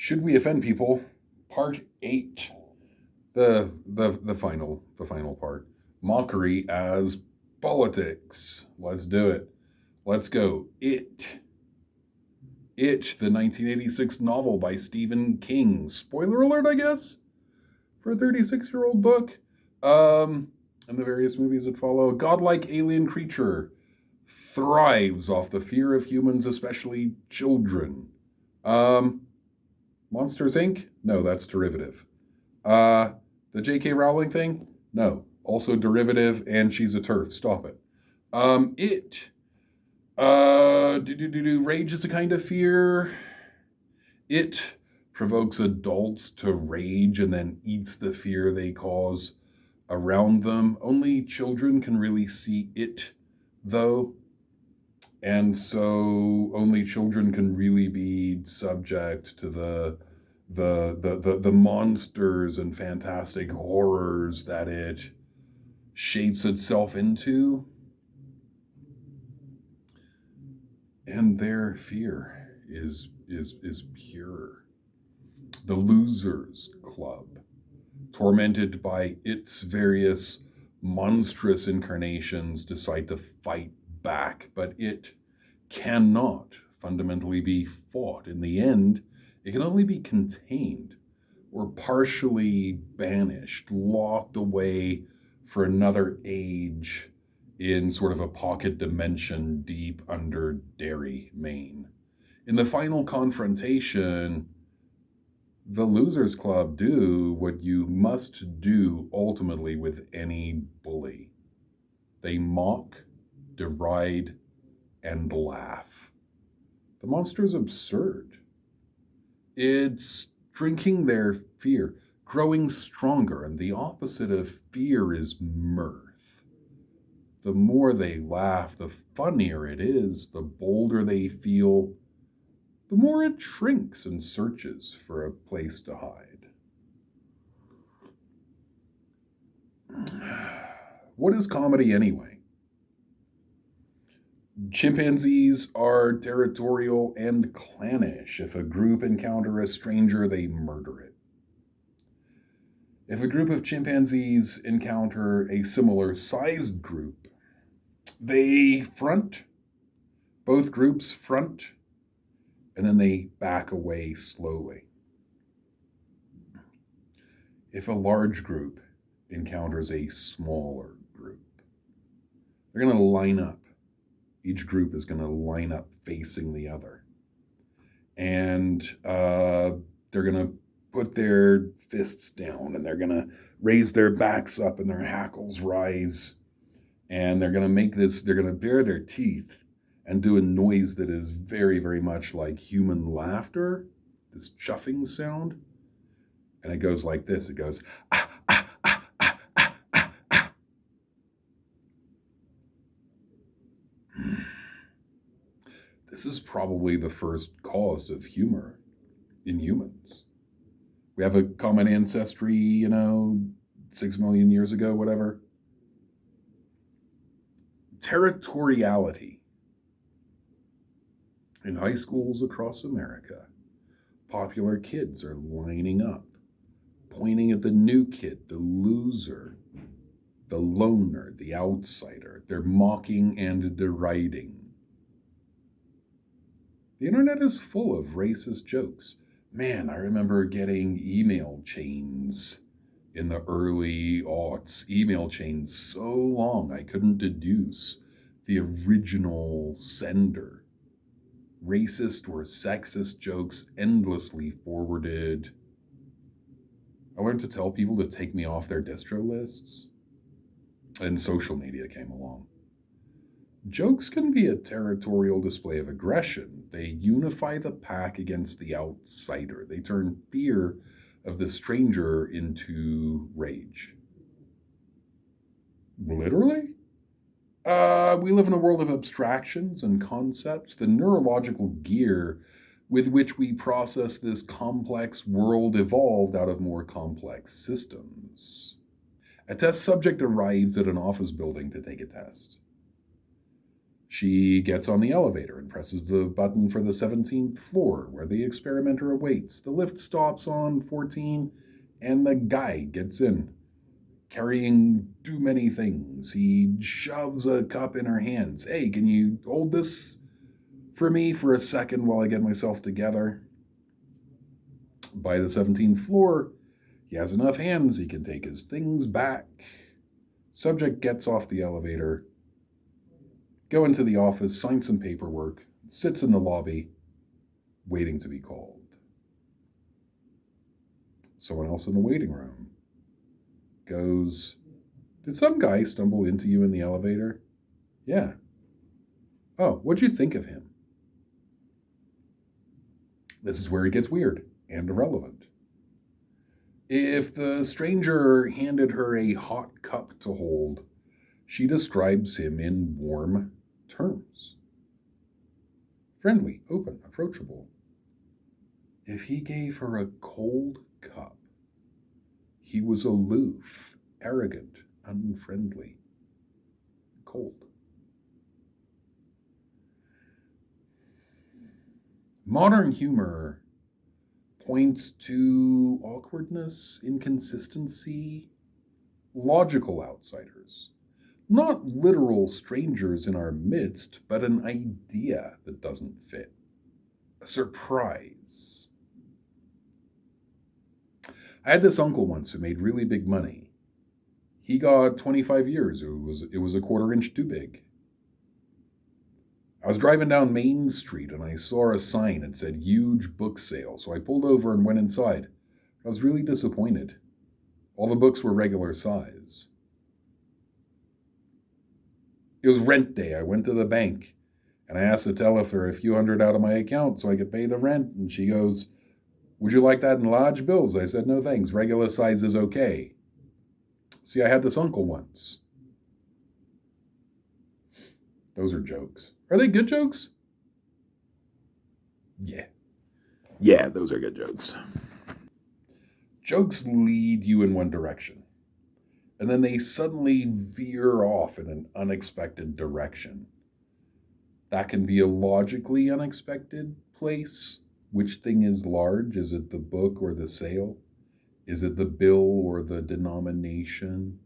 Should We Offend People? Part 8. The final part. Mockery as politics. Let's do it. Let's go. It, the 1986 novel by Stephen King. Spoiler alert, I guess, for a 36-year-old book. And the various movies that follow. A godlike alien creature thrives off the fear of humans, especially children. Monsters Inc.? No, that's derivative. The J.K. Rowling thing? No, also derivative, and she's a TERF. Stop it. It. Rage is a kind of fear. It provokes adults to rage and then eats the fear they cause around them. Only children can really see it, though. And so only children can really be subject to the monsters and fantastic horrors that it shapes itself into. And their fear is pure. The Losers Club, tormented by its various monstrous incarnations, decide to fight back, but it cannot fundamentally be fought. In the end, it can only be contained or partially banished, locked away for another age in sort of a pocket dimension deep under Derry, Maine. In the final confrontation, the Losers Club do what you must do ultimately with any bully. They mock, deride, and laugh. The monster's absurd. It's drinking their fear, growing stronger, and the opposite of fear is mirth. The more they laugh, the funnier it is, the bolder they feel, the more it shrinks and searches for a place to hide. What is comedy anyway? Chimpanzees are territorial and clannish. If a group encounter a stranger, they murder it. If a group of chimpanzees encounter a similar sized group, they front. Both groups front, and then they back away slowly. If a large group encounters a smaller group, they're going to line up. Each group is going to line up facing the other. And they're going to put their fists down, and they're going to raise their backs up, and their hackles rise. And they're going to bare their teeth and do a noise that is very, very much like human laughter, this chuffing sound. And it goes like this. It goes, ah, ah, ah, ah, ah, ah, ah. This is probably the first cause of humor in humans. We have a common ancestry, 6 million years ago, whatever. Territoriality. In high schools across America, popular kids are lining up, pointing at the new kid, the loser, the loner, the outsider. They're mocking and deriding. The internet is full of racist jokes. Man, I remember getting email chains in the early aughts. Email chains so long I couldn't deduce the original sender. Racist or sexist jokes endlessly forwarded. I learned to tell people to take me off their distro lists, and social media came along. Jokes can be a territorial display of aggression. They unify the pack against the outsider. They turn fear of the stranger into rage. Literally? We live in a world of abstractions and concepts. The neurological gear with which we process this complex world evolved out of more complex systems. A test subject arrives at an office building to take a test. She gets on the elevator and presses the button for the 17th floor, where the experimenter awaits. The lift stops on 14, and the guy gets in, carrying too many things. He shoves a cup in her hands. Hey, can you hold this for me for a second while I get myself together? By the 17th floor, he has enough hands he can take his things back. Subject gets off the elevator, go into the office, sign some paperwork, sits in the lobby, waiting to be called. Someone else in the waiting room goes, did some guy stumble into you in the elevator? Yeah. Oh, what'd you think of him? This is where it gets weird and irrelevant. If the stranger handed her a hot cup to hold, she describes him in warm terms. Friendly, open, approachable. If he gave her a cold cup, he was aloof, arrogant, unfriendly, cold. Modern humor points to awkwardness, inconsistency, logical outsiders. Not literal strangers in our midst, but an idea that doesn't fit. A surprise. I had this uncle once who made really big money. He got 25 years. It was a quarter inch too big. I was driving down Main Street and I saw a sign that said huge book sale, so I pulled over and went inside. I was really disappointed. All the books were regular size. It was rent day. I went to the bank and I asked the teller for a few hundred out of my account so I could pay the rent, and she goes, would you like that in large bills? I said, no thanks, regular size is okay. See, I had this uncle once. Those are jokes. Are they good jokes? Yeah. Yeah, those are good jokes. Jokes lead you in one direction, and then they suddenly veer off in an unexpected direction. That can be a logically unexpected place. Which thing is large? Is it the book or the sale? Is it the bill or the denomination?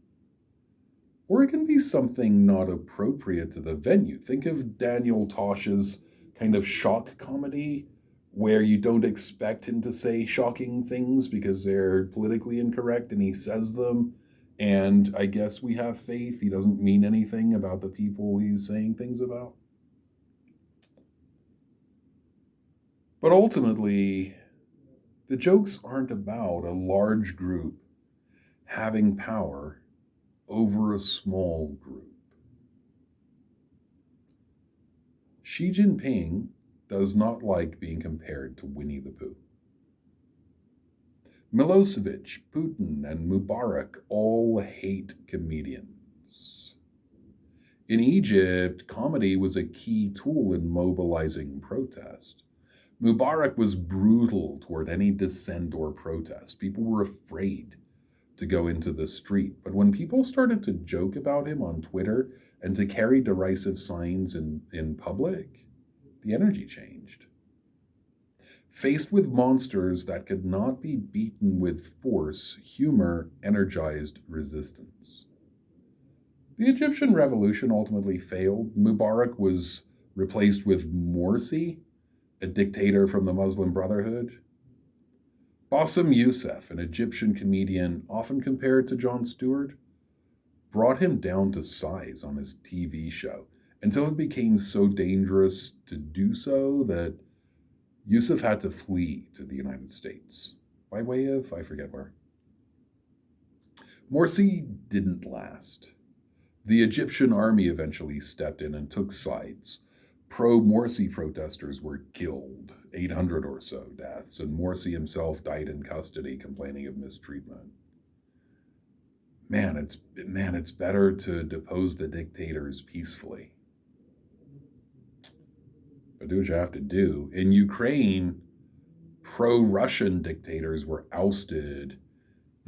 Or it can be something not appropriate to the venue. Think of Daniel Tosh's kind of shock comedy, where you don't expect him to say shocking things because they're politically incorrect and he says them. And I guess we have faith he doesn't mean anything about the people he's saying things about. But ultimately, the jokes aren't about a large group having power over a small group. Xi Jinping does not like being compared to Winnie the Pooh. Milosevic, Putin, and Mubarak all hate comedians. In Egypt, comedy was a key tool in mobilizing protest. Mubarak was brutal toward any dissent or protest. People were afraid to go into the street. But when people started to joke about him on Twitter and to carry derisive signs in public, the energy changed. Faced with monsters that could not be beaten with force, humor energized resistance. The Egyptian revolution ultimately failed. Mubarak was replaced with Morsi, a dictator from the Muslim Brotherhood. Bassem Youssef, an Egyptian comedian often compared to Jon Stewart, brought him down to size on his TV show until it became so dangerous to do so that Youssef had to flee to the United States. By way of, I forget where. Morsi didn't last. The Egyptian army eventually stepped in and took sides. Pro-Morsi protesters were killed, 800 or so deaths, and Morsi himself died in custody complaining of mistreatment. Man, it's better to depose the dictators peacefully. But do what you have to do. In Ukraine, pro-Russian dictators were ousted.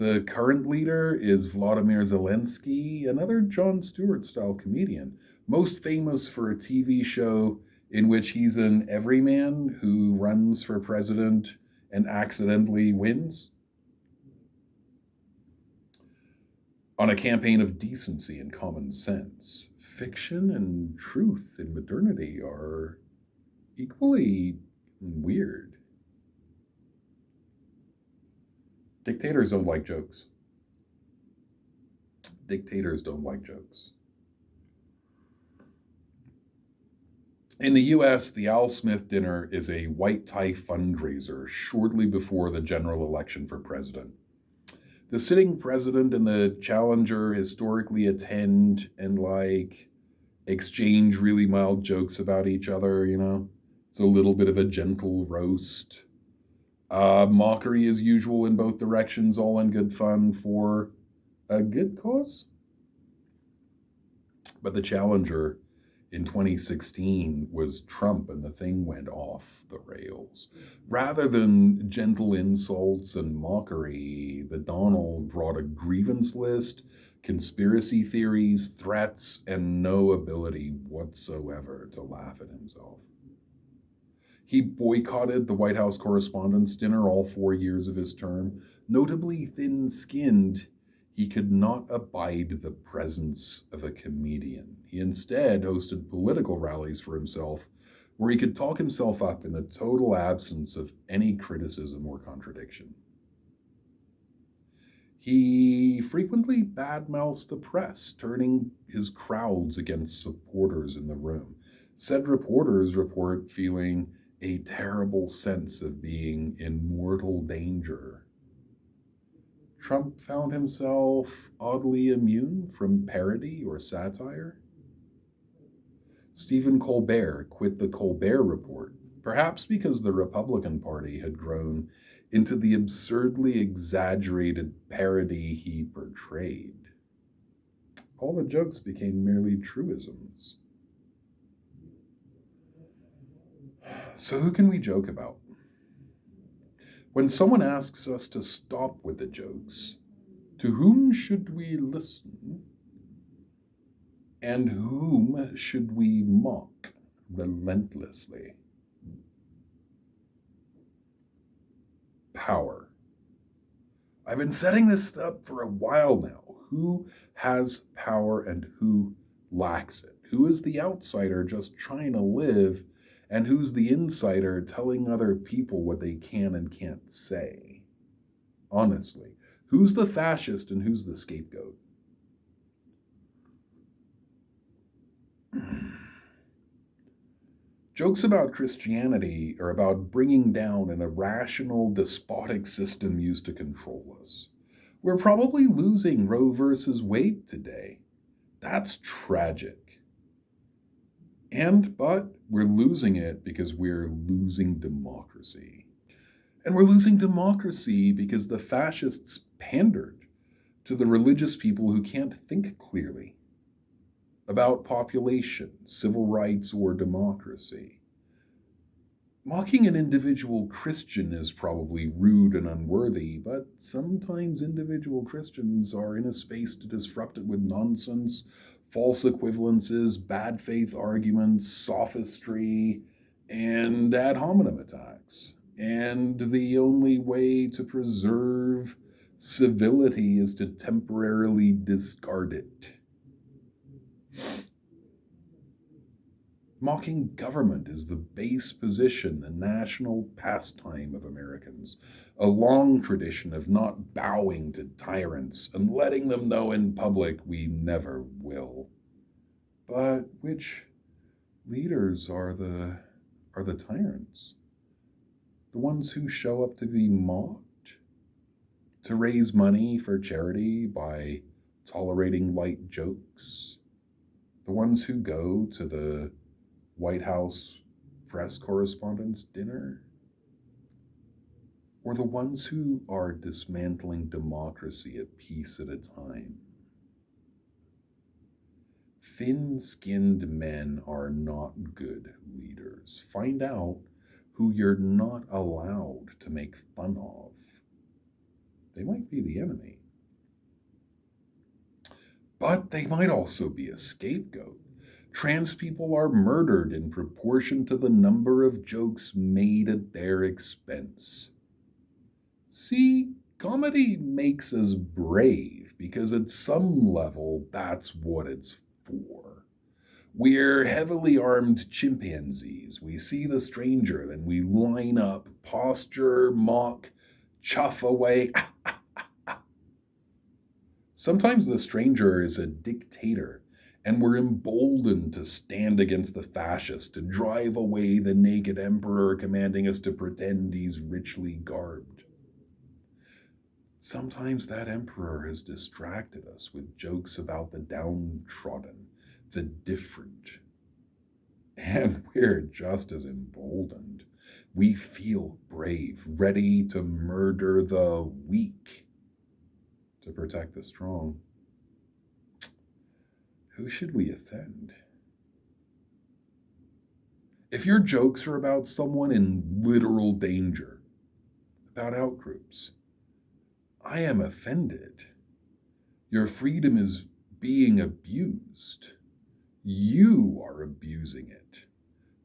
The current leader is Vladimir Zelensky, another Jon Stewart-style comedian, most famous for a TV show in which he's an everyman who runs for president and accidentally wins. On a campaign of decency and common sense, fiction and truth in modernity are equally weird. Dictators don't like jokes. Dictators don't like jokes. In the US, the Al Smith dinner is a white tie fundraiser shortly before the general election for president. The sitting president and the challenger historically attend and exchange really mild jokes about each other, It's a little bit of a gentle roast. Mockery is usual in both directions, all in good fun for a good cause. But the challenger in 2016 was Trump, and the thing went off the rails. Rather than gentle insults and mockery, the Donald brought a grievance list, conspiracy theories, threats, and no ability whatsoever to laugh at himself. He boycotted the White House Correspondents' Dinner all 4 years of his term. Notably thin-skinned, he could not abide the presence of a comedian. He instead hosted political rallies for himself, where he could talk himself up in the total absence of any criticism or contradiction. He frequently badmouths the press, turning his crowds against supporters in the room. Said reporters report feeling a terrible sense of being in mortal danger. Trump found himself oddly immune from parody or satire. Stephen Colbert quit the Colbert Report, perhaps because the Republican Party had grown into the absurdly exaggerated parody he portrayed. All the jokes became merely truisms. So who can we joke about? When someone asks us to stop with the jokes, to whom should we listen? And whom should we mock relentlessly? Power. I've been setting this up for a while now. Who has power and who lacks it? Who is the outsider just trying to live, and who's the insider telling other people what they can and can't say? Honestly, who's the fascist and who's the scapegoat? Jokes about Christianity are about bringing down an irrational, despotic system used to control us. We're probably losing Roe versus Wade today. That's tragic. But we're losing it because we're losing democracy. And we're losing democracy because the fascists pandered to the religious people who can't think clearly about population, civil rights, or democracy. Mocking an individual Christian is probably rude and unworthy, but sometimes individual Christians are in a space to disrupt it with nonsense, false equivalences, bad faith arguments, sophistry, and ad hominem attacks. And the only way to preserve civility is to temporarily discard it. Mocking government is the base position, the national pastime of Americans, a long tradition of not bowing to tyrants and letting them know in public we never will. But which leaders are the tyrants? The ones who show up to be mocked? To raise money for charity by tolerating light jokes? The ones who go to the White House press correspondents' dinner? Or the ones who are dismantling democracy a piece at a time? Thin-skinned men are not good leaders. Find out who you're not allowed to make fun of. They might be the enemy. But they might also be a scapegoat. Trans people are murdered in proportion to the number of jokes made at their expense. See, comedy makes us brave because at some level that's what it's for. We're heavily armed chimpanzees. We see the stranger, then we line up, posture, mock, chuff away. Sometimes the stranger is a dictator, and we're emboldened to stand against the fascist, to drive away the naked emperor commanding us to pretend he's richly garbed. Sometimes that emperor has distracted us with jokes about the downtrodden, the different. And we're just as emboldened. We feel brave, ready to murder the weak to protect the strong. Who should we offend? If your jokes are about someone in literal danger, about outgroups, I am offended. Your freedom is being abused. You are abusing it.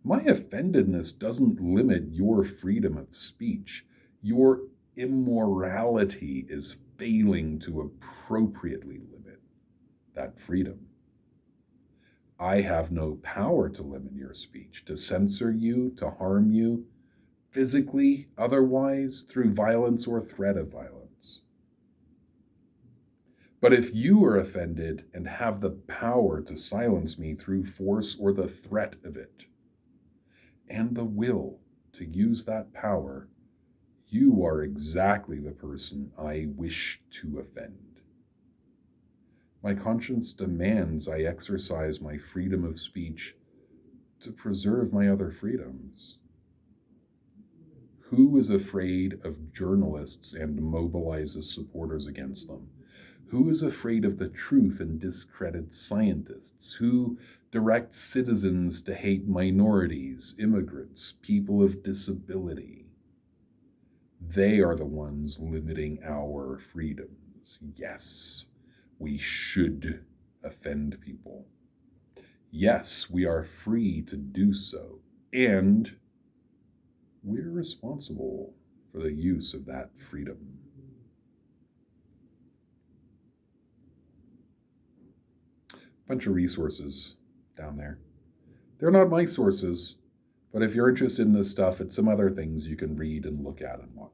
My offendedness doesn't limit your freedom of speech. Your immorality is failing to appropriately limit that freedom. I have no power to limit your speech, to censor you, to harm you, physically, otherwise, through violence or threat of violence. But if you are offended and have the power to silence me through force or the threat of it, and the will to use that power, you are exactly the person I wish to offend. My conscience demands I exercise my freedom of speech to preserve my other freedoms. Who is afraid of journalists and mobilizes supporters against them? Who is afraid of the truth and discredits scientists? Who directs citizens to hate minorities, immigrants, people of disability? They are the ones limiting our freedoms. Yes, we should offend people. Yes, we are free to do so. And we're responsible for the use of that freedom. Bunch of resources down there. They're not my sources, but if you're interested in this stuff, it's some other things you can read and look at and watch.